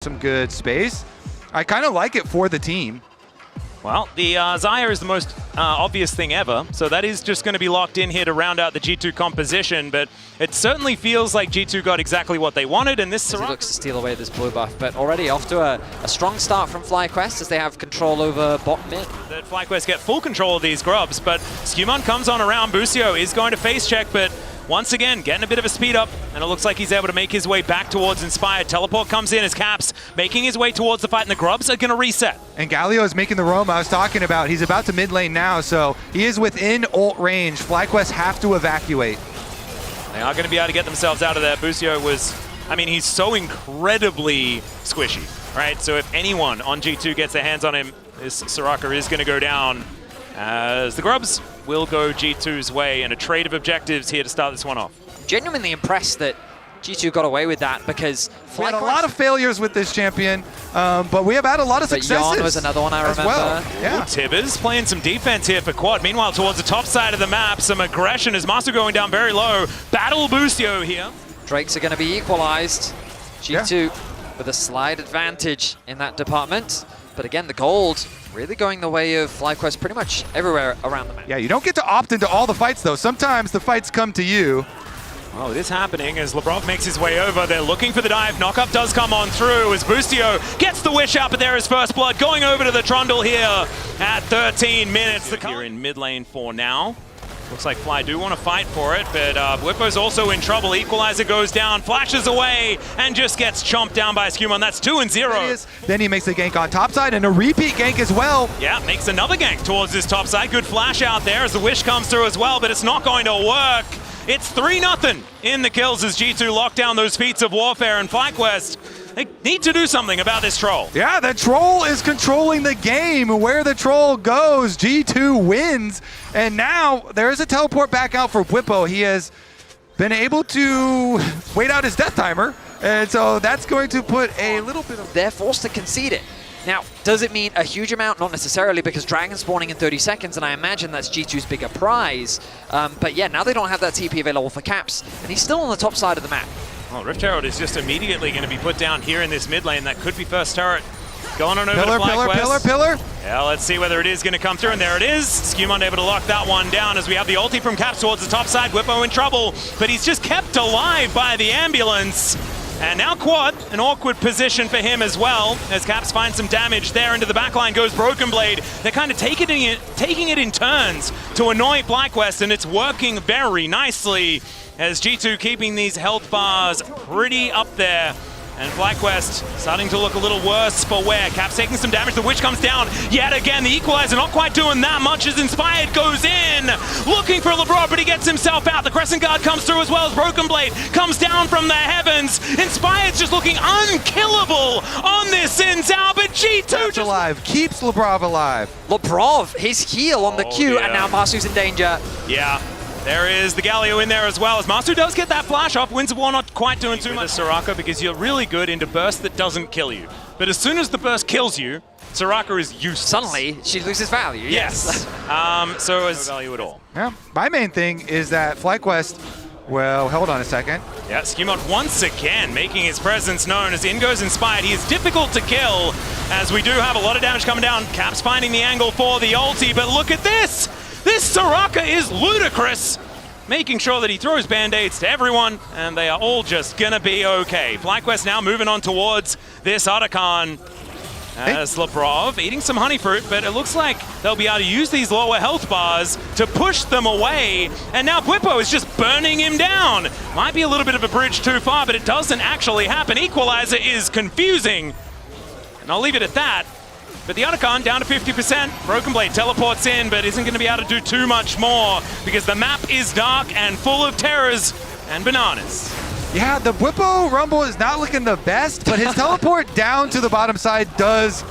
some good space. I kind of like it for the team. Well, the Xayah is the most obvious thing ever, so that is just going to be locked in here to round out the G2 composition, but it certainly feels like G2 got exactly what they wanted, and this He looks to steal away this blue buff, but already off to a strong start from FlyQuest as they have control over bot mid. That FlyQuest get full control of these grubs, but Skumon comes on around. Busio is going to face check, but once again, getting a bit of a speed up, and it looks like he's able to make his way back towards Inspired. Teleport comes in as Caps, making his way towards the fight, and the grubs are going to reset. And Galio is making the roam I was talking about. He's about to mid lane now, so he is within ult range. FlyQuest have to evacuate. They are going to be able to get themselves out of there. Busio was, I mean, he's so incredibly squishy, right? So if anyone on G2 gets their hands on him, this Soraka is going to go down, as the grubs will go G2's way, and a trade of objectives here to start this one off. Genuinely impressed that G2 got away with that, because we had a lot of failures with this champion, but we have had a lot of successes. Yon was another one I remember. Well. Yeah. Ooh, Tibbers playing some defense here for Quad. Meanwhile, towards the top side of the map, some aggression as Master going down very low. Battle Busio here. Drakes are going to be equalized. G2 with a slight advantage in that department. But again, the gold really going the way of FlyQuest pretty much everywhere around the map. Yeah, you don't get to opt into all the fights, though. Sometimes the fights come to you. Oh, this happening as Labrov makes his way over. They're looking for the dive. Knockup does come on through as Busio gets the wish out, but there is first blood going over to the Trundle here at 13 minutes. Here in mid lane for now. Looks like Fly do want to fight for it, but Whippo's also in trouble. Equalizer goes down, flashes away, and just gets chomped down by Skumon. That's 2-0. Then he makes a gank on top side and a repeat gank as well. Yeah, makes another gank towards this top side. Good flash out there as the wish comes through as well, but it's not going to work. It's 3-0 in the kills as G2 lock down those feats of warfare, and FlyQuest, they need to do something about this troll. Yeah, the troll is controlling the game. Where the troll goes, G2 wins. And now there is a teleport back out for Whippo. He has been able to wait out his death timer. And so that's going to put a little bit of... They're forced to concede it. Now, does it mean a huge amount? Not necessarily, because Dragon spawning in 30 seconds, and I imagine that's G2's bigger prize. But yeah, now they don't have that TP available for Caps, and he's still on the top side of the map. Well, Rift Herald is just immediately going to be put down here in this mid lane. That could be first turret. Going on over to FlyQuest. Pillar. Yeah, let's see whether it is going to come through, and there it is. Skumon able to lock that one down as we have the ulti from Caps towards the top side. Whippo in trouble, but he's just kept alive by the ambulance. And now Quad, an awkward position for him as well, as Caps finds some damage there. Into the backline goes Broken Blade. They're kind of taking it in turns to annoy FlyQuest, and it's working very nicely as G2 keeping these health bars pretty up there. And FlyQuest starting to look a little worse for wear. Caps taking some damage. The Witch comes down yet again. The Equalizer not quite doing that much as Inspired goes in. Looking for LeBron, but he gets himself out. The Crescent Guard comes through as well as Broken Blade comes down from the heavens. Inspired's just looking unkillable on this Xin-Zhao, but G2 just... alive. Keeps Labrov alive. Labrov, his heal on the Q, yeah. And now Masu's in danger. Yeah. There is the Galio in there as well, as Masu does get that flash off. Winds of War not quite doing too much. Soraka, because you're really good into burst that doesn't kill you. But as soon as the burst kills you, Soraka is useless. Suddenly, she loses value. Yes. So it's no value at all. Yeah. My main thing is that FlyQuest, well, hold on a second. Yeah, Skumon once again making his presence known as in goes Inspired. He is difficult to kill, as we do have a lot of damage coming down. Caps finding the angle for the ulti, but look at this! This Soraka is ludicrous, making sure that he throws band-aids to everyone, and they are all just gonna be okay. FlyQuest now moving on towards this Otacon as Labrov eating some honey fruit, but it looks like they'll be able to use these lower health bars to push them away, and now Whippo is just burning him down. Might be a little bit of a bridge too far, but it doesn't actually happen. Equalizer is confusing, and I'll leave it at that. But the Otacon down to 50%. Broken Blade teleports in, but isn't going to be able to do too much more because the map is dark and full of terrors and bananas. Yeah, the Whippo Rumble is not looking the best, but his teleport down to the bottom side does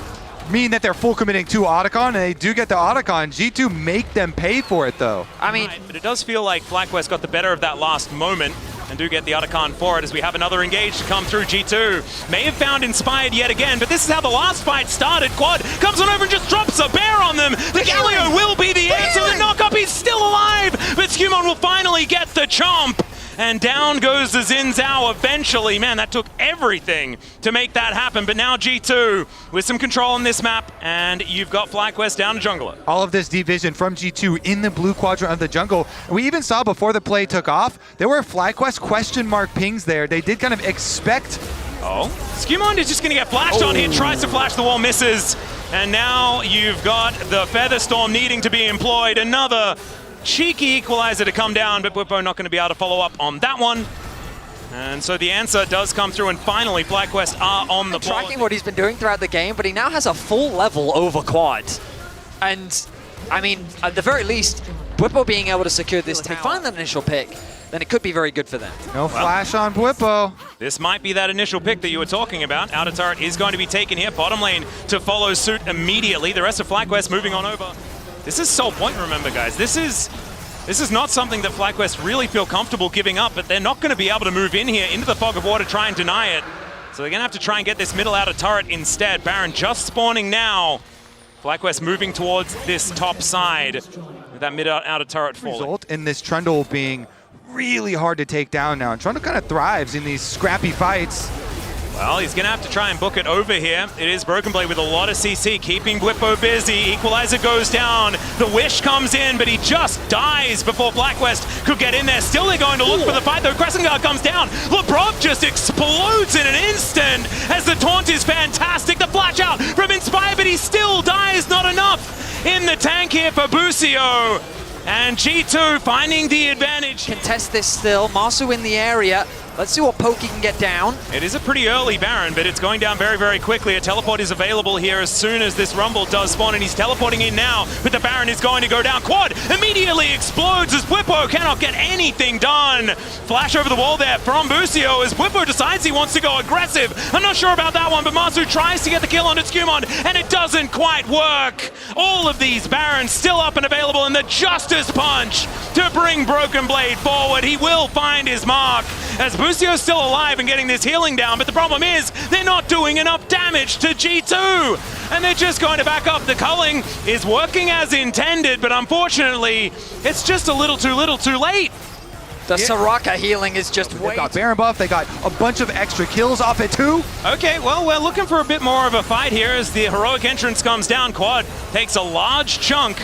mean that they're full committing to Otacon, and they do get the Otacon. G2 make them pay for it, though. I mean, but it does feel like FlyQuest got the better of that last moment and do get the Otacon for it as we have another engage to come through. G2 may have found Inspired yet again, but this is how the last fight started. Quad comes on over and just drops a bear on them. The Galio will be the answer. The knockup, he's still alive, but Skumon will finally get the chomp. and down goes the Xin Zhao eventually. Man, that took everything to make that happen, but now G2 with some control on this map, and you've got FlyQuest down to jungler. All of this deep vision from G2 in the blue quadrant of the jungle. We even saw before the play took off, there were FlyQuest question mark pings there. They did kind of expect. Oh, Skewmond is just going to get flashed on here, tries to flash the wall, misses. And now you've got the Featherstorm needing to be employed. Another cheeky equalizer to come down, but Bwipo not going to be able to follow up on that one. And so the answer does come through, and finally FlyQuest are on the board. Tracking what he's been doing throughout the game, but he now has a full level over quad. And, I mean, at the very least, Bwipo being able to secure this, if they find that initial pick, then it could be very good for them. No flash on Bwipo. This might be that initial pick that you were talking about. Outer turret is going to be taken here. Bottom lane to follow suit immediately. The rest of FlyQuest moving on over. This is Soul Point, remember, guys. This is not something that FlyQuest really feel comfortable giving up, but they're not going to be able to move in here into the fog of war to try and deny it. So they're going to have to try and get this middle outer turret instead. Baron just spawning now. FlyQuest moving towards this top side with that mid outer turret falling. Result in this Trundle being really hard to take down now. And Trundle kind of thrives in these scrappy fights. Well, he's going to have to try and book it over here. It is Broken Blade with a lot of CC, keeping Bwipo busy. Equalizer goes down. The Wish comes in, but he just dies before FlyQuest could get in there. Still, they're going to look for the fight, though. Crescent Guard comes down. Lebrov just explodes in an instant as the taunt is fantastic. The flash out from Inspire, but he still dies. Not enough in the tank here for Busio. And G2 finding the advantage. Contest this still. Masu in the area. Let's see what Pokey can get down. It is a pretty early Baron, but it's going down very, very quickly. A teleport is available here as soon as this Rumble does spawn, and he's teleporting in now, but the Baron is going to go down. Quad immediately explodes as Bwipo cannot get anything done. Flash over the wall there from Busio as Bwipo decides he wants to go aggressive. I'm not sure about that one, but Masu tries to get the kill on Skewmond, and it doesn't quite work. All of these Barons still up and available, and the Justice Punch to bring Broken Blade forward. He will find his mark as Busio's still alive and getting this healing down, but the problem is they're not doing enough damage to G2, and they're just going to back up. The culling is working as intended, but unfortunately, it's just a little too late. The Soraka healing is just They got Baron buff, they got a bunch of extra kills off it too. Okay, well, we're looking for a bit more of a fight here as the heroic entrance comes down. Quad takes a large chunk.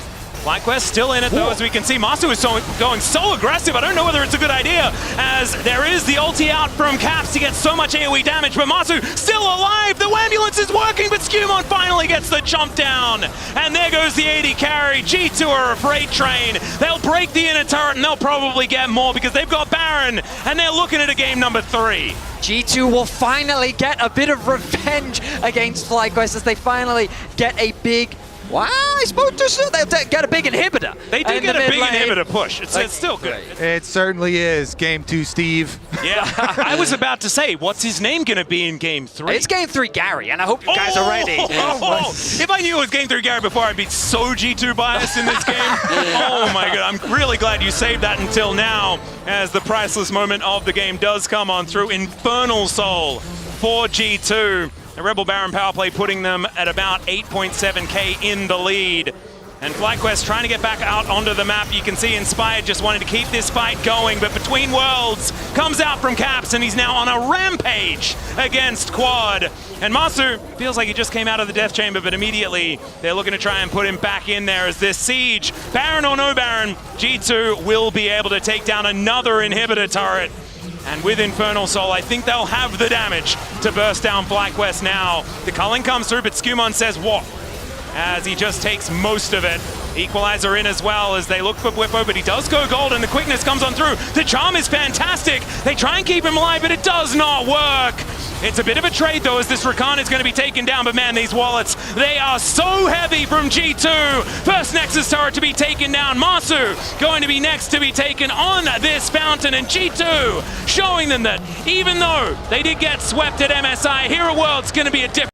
FlyQuest still in it, though, as we can see. Masu is going so aggressive. I don't know whether it's a good idea, as there is the ulti out from Caps to get so much AoE damage, but Masu still alive. The ambulance is working, but Skewmond finally gets the jump down. And there goes the AD carry. G2 are a freight train. They'll break the inner turret, and they'll probably get more because they've got Baron, and they're looking at a game number 3. G2 will finally get a bit of revenge against FlyQuest as they finally get a big... Wow, I suppose they'll get a big inhibitor. They do get a big inhibitor push. It's still good. It certainly is. Game 2, Steve. Yeah, I was about to say, what's his name going to be in Game 3? It's Game 3 Gary, and I hope you guys are ready. If I knew it was Game 3 Gary before, I'd be so G2 biased in this game. Oh my god, I'm really glad you saved that until now, as the priceless moment of the game does come on through. Infernal Soul for G2. A Rebel Baron power play putting them at about 8.7k in the lead. And FlyQuest trying to get back out onto the map. You can see Inspired just wanting to keep this fight going, but Between Worlds comes out from Caps, and he's now on a rampage against Quad. And Masu feels like he just came out of the death chamber, but immediately they're looking to try and put him back in there as this siege. Baron or no Baron, G2 will be able to take down another inhibitor turret. And with Infernal Soul, I think they'll have the damage to burst down FlyQuest now. The culling comes through, but Skewmond says what? As he just takes most of it. Equalizer in as well as they look for Bwipo, but he does go gold and the quickness comes on through. The charm is fantastic. They try and keep him alive, but it does not work. It's a bit of a trade though, as this Rakan is going to be taken down, but man, these wallets, they are so heavy from G2. First Nexus turret to be taken down. Masu going to be next to be taken on this fountain, and G2 showing them that even though they did get swept at MSI, here at World's going to be a different